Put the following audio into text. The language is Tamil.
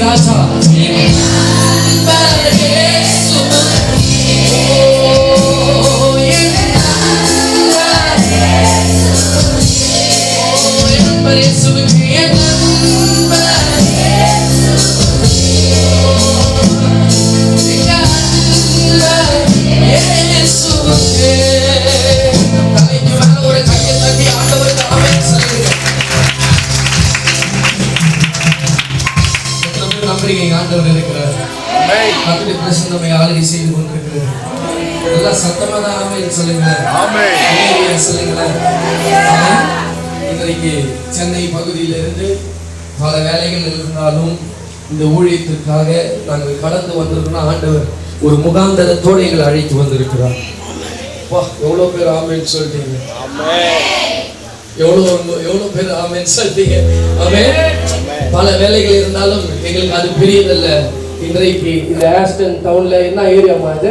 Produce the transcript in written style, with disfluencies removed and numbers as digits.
ராஜா ஆண்டவர் இருக்கிறார். கர்த்தருடைய பிரசன்னமே ஆளுகை செய்து கொண்டிருக்கிறது. எல்லாம் சத்தமா தான் ஆமென் சொல்லுங்க. ஆமென் சொல்லுங்க. இன்றைக்கு சென்னை பகுதியிலிருந்து பல வேலைகள் இருந்தாலும் இந்த ஊழியத்திற்காக நாங்கள் கடந்து வந்திருக்கோம். ஆண்டவர் ஒரு முகாந்தரத்தோடு எங்களை அழைத்து வந்திருக்கிறார். எவ்வளோ பேர் ஆமென் சொல்லிட்டீங்க. எவ்வளோ பேர் ஆமென் சொல்லிட்டீங்க. ஆமென். பல வேலைகள் இருந்தாலும் எங்களுக்கு அது பெரியதல்ல. இன்றைக்கு இந்த ஆஸ்டன் டவுன்ல என்ன ஏரியாமா அது?